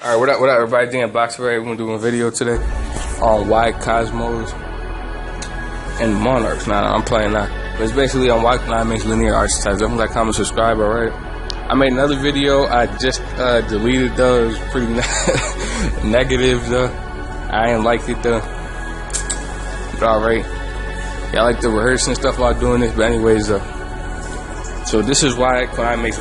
Alright, what up, everybody? DNBoxer, we're going to do a video today on why Kozmos and Monarchs. Now, I'm playing that. But it's basically on why Konami Makes Linear Archtypes. Definitely like, comment, subscribe, alright? I made another video. I just deleted though. It was pretty negative though. I didn't like it though. But alright. Yeah, I like to rehearse and stuff while doing this. But anyways, so this is why Konami makes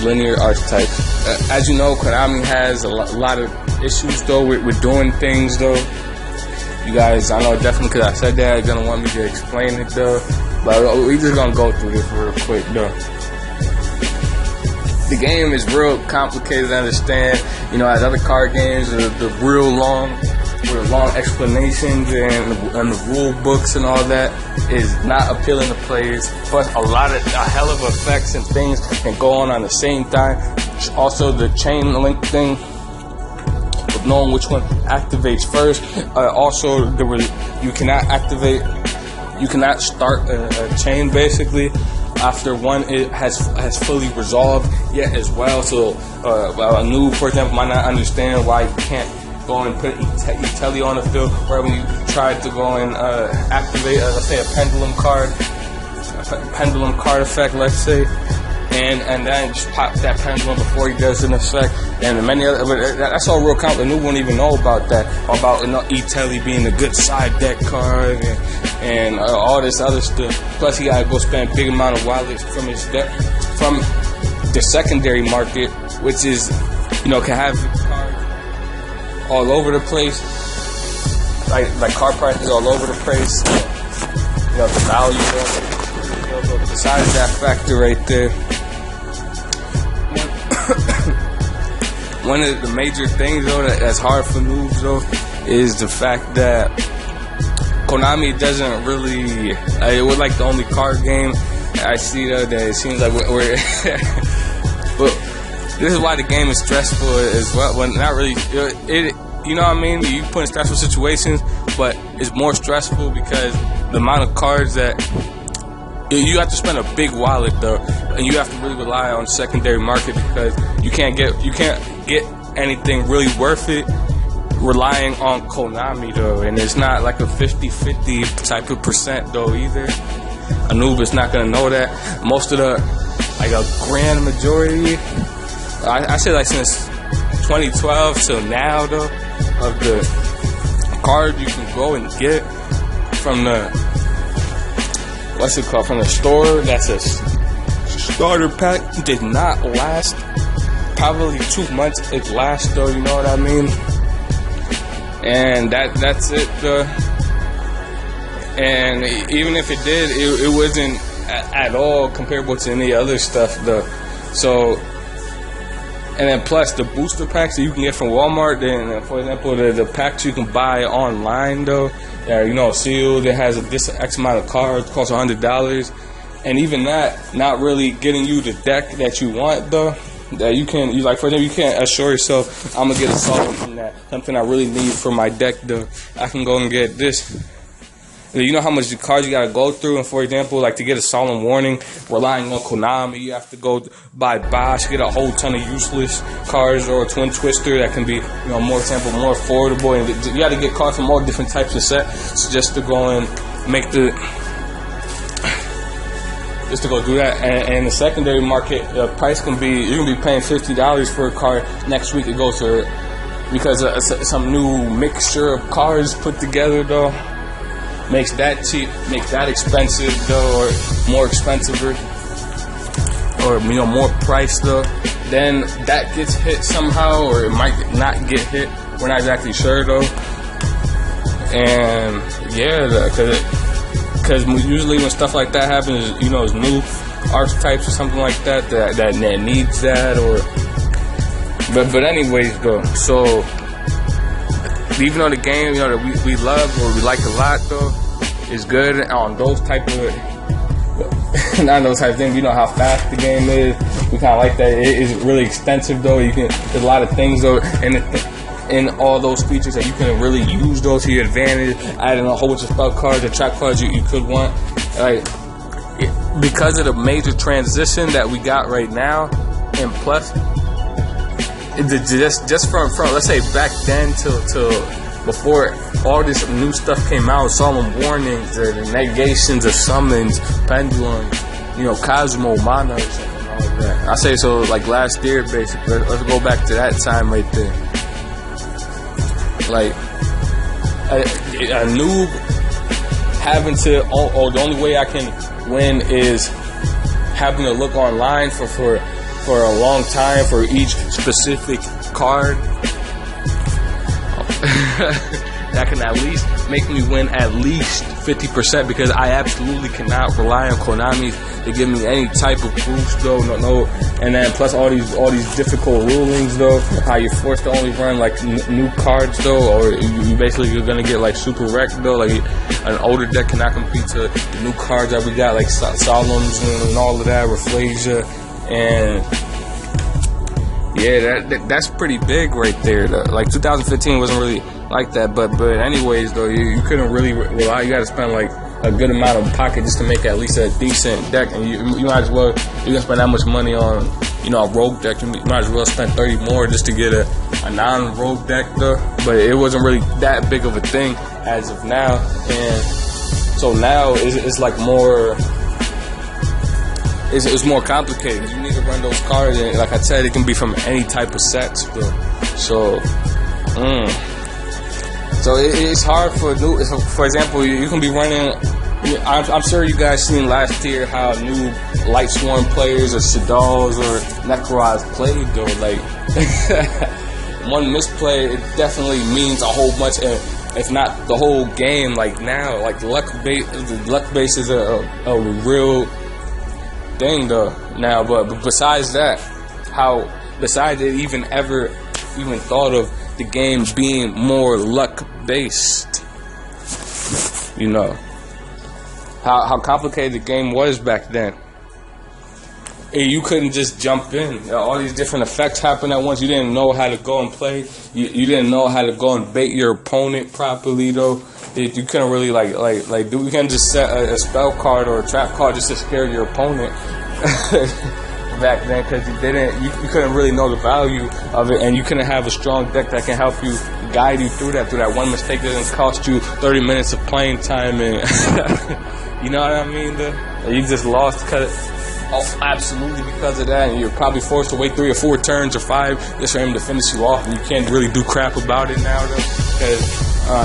Linear Archtypes. As you know, Konami has a lot of issues though with doing things though. You guys, I know definitely because I said that, you're gonna want me to explain it though. But we just gonna go through this real quick though. The game is real complicated to understand. You know, as other card games, the real long explanations and the rule books and all that is not appealing to players. Plus, a hell of effects and things can go on the same time. Also, the chain link thing of knowing which one activates first. Also, you cannot start a chain basically after one has fully resolved yet as well. So a noob, for example, might not understand why you can't go and put Telly on the field, where when you try to go and activate, let's say, a pendulum card effect, let's say, and then just pop that pendulum before he does an effect, and many other. But that's all real complicated. The noob won't even know about that. About Telly being a good side deck card and all this other stuff. Plus, he gotta go spend a big amount of wallets from his deck from the secondary market, which is, can have all over the place, like car prices all over the place. The value. Besides that factor right there, one of the major things though that's hard for noobs though is the fact that Konami doesn't really. It was like the only card game I see though that it seems like we're. But this is why the game is stressful as well. When not really, you know what I mean? You put in stressful situations, but it's more stressful because the amount of cards that you have to spend a big wallet though, and you have to really rely on secondary market because you can't get anything really worth it relying on Konami though, and it's not like a 50-50 type of percent though either. A noob is not gonna know that. Most of a grand majority, I say like since 2012 till now though, of the cards you can go and get from from the store, that's a starter pack, did not last probably 2 months. It lasts though, you know what I mean? And that's it though. And even if it did, it wasn't at all comparable to any other stuff though. So, and then plus the booster packs that you can get from Walmart, then for example the packs you can buy online though, sealed, it has this X amount of cards, costs $100, and even that not really getting you the deck that you want though. That for example, you can't assure yourself I'm gonna get a solid from that, something I really need for my deck though. I can go and get this. You know how much the cards you gotta go through, and for example, like to get a solemn warning, relying on Konami, you have to go buy Bosch, get a whole ton of useless cards, or a Twin Twister that can be, more affordable, and you gotta get cards from all different types of sets just to go and make do that. And the secondary market, the price can be, you're gonna be paying $50 for a card. Next week it goes to, because some new mixture of cards put together though, makes that cheap, makes that expensive though, or more expensive, or more price though. Then that gets hit somehow, or it might not get hit. We're not exactly sure though. And yeah, because usually when stuff like that happens, it's new archetypes or something like that needs that, or. But anyways though, so. Even though the game, that we love or we like a lot though, is good on those type of, not those type of things. You know how fast the game is. We kind of like that. It is really extensive though. There's a lot of things though, and all those features that you can really use those to your advantage. Adding a whole bunch of spell cards or trap cards you could want. Because of the major transition that we got right now, and plus just from let's say back then till before all this new stuff came out, solemn warnings, the negations of summons, pendulum, Kozmo, monos, and all of that. I say so like last year, basically. Let's go back to that time right there. Like a noob having to, the only way I can win is having to look online for a long time for each specific card. That can at least make me win at least 50%, because I absolutely cannot rely on Konami to give me any type of boost though. No, and then plus all these difficult rulings though. How you're forced to only run like new cards though, or you basically you're gonna get like super wrecked though. Like an older deck cannot compete to the new cards that we got, like Solemns and all of that, Rafflesia, and yeah, that's pretty big right there. Like 2015 wasn't really like that, but anyways though, you couldn't really rely. You got to spend like a good amount of pocket just to make at least a decent deck, and you might as well, you can spend that much money on a rogue deck. You might as well spend 30 more just to get a non-rogue deck though. But it wasn't really that big of a thing as of now, and so now it's like more. It's more complicated. You need to run those cards, and like I said, it can be from any type of sets though. So it's hard for new. For example, you can be running. I'm sure you guys seen last year how new Light Swarm players or Shaddols or Necroz played though. Like one misplay, it definitely means a whole bunch, if not the whole game. Like now, like the luck base is a real thing though now, but besides that, besides it even thought of the game being more luck based, how complicated the game was back then. And you couldn't just jump in. All these different effects happened at once. You didn't know how to go and play. You didn't know how to go and bait your opponent properly though. You couldn't really you can't just set a spell card or a trap card just to scare your opponent back then, because you couldn't really know the value of it, and you couldn't have a strong deck that can help you guide you through that one mistake that doesn't cost you 30 minutes of playing time, and you know what I mean? You just lost absolutely because of that, and you're probably forced to wait 3 or 4 turns or 5 just for him to finish you off, and you can't really do crap about it now though, because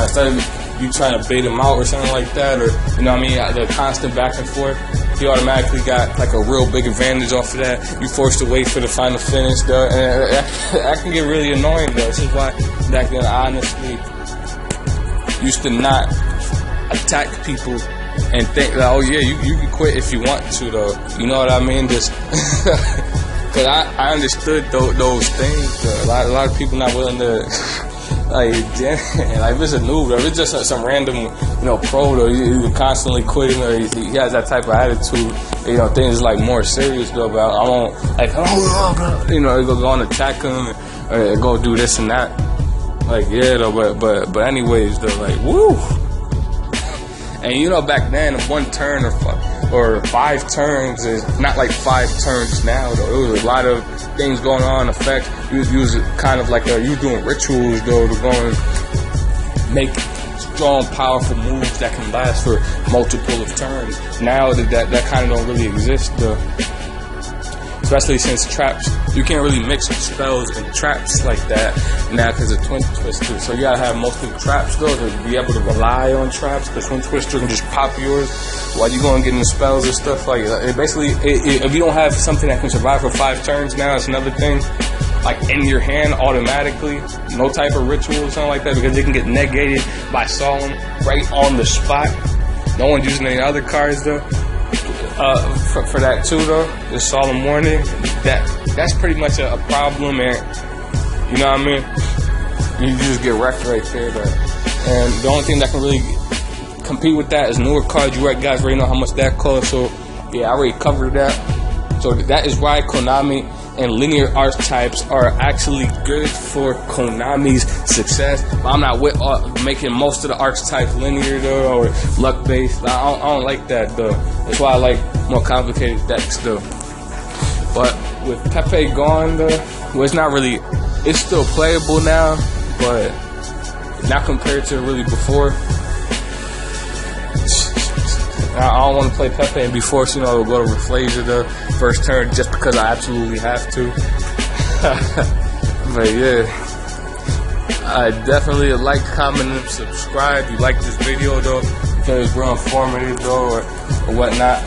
instead of you trying to bait him out or something like that, or the constant back and forth, he automatically got like a real big advantage off of that. You forced to wait for the final finish though, and that can get really annoying though. This is why back then I honestly used to not attack people and think that, oh yeah, you can quit if you want to though. You know what I mean? Just because I understood those things though. A lot of people not willing to like if it's a noob, or if it's just some random pro though, he's constantly quitting, or he has that type of attitude. Things like more serious though. But I won't go and attack him or go do this and that. Like yeah though, but anyways though, like woo. And back then, 1 turn or 5 turns is not like 5 turns now though. There was a lot of things going on. Effect. You was kind of like you doing rituals though to go and make strong, powerful moves that can last for multiple of turns. Now that kind of don't really exist though. Especially since traps, you can't really mix spells and traps like that now because of Twin Twister. So you gotta have mostly traps though to be able to rely on traps. The Twin Twister can just pop yours while you go and get in the spells and stuff like that. Basically, if you don't have something that can survive for 5 turns now, it's another thing. Like in your hand automatically, no type of ritual or something like that, because it can get negated by Solemn right on the spot. No one's using any other cards though. For that too though, the Solemn Warning, that's pretty much a problem, and you know what I mean? You just get wrecked right there though. And the only thing that can really compete with that is newer cards. You guys already know how much that costs, so yeah, I already covered that. So that is why Konami and Linear Archtypes are actually good for Konami's success. But I'm not with making most of the archetypes linear though, or luck based. I don't like that though. That's why I like more complicated decks though. But with Pepe gone though, well, it's not really it's still playable now, but not compared to really before. I don't want to play Pepe and be forced, you know, to go to Rayflasia the first turn just because I absolutely have to. But yeah, I definitely like, comment, and subscribe. You like this video though, if it was real informative though, or whatnot.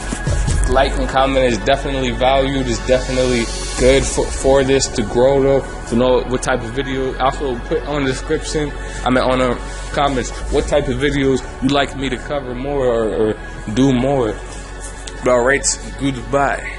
Like and comment is definitely valued. It's definitely good for this to grow though, to know what type of video. Also put on the description, on the comments, what type of videos you like me to cover more or do more. But alright, goodbye.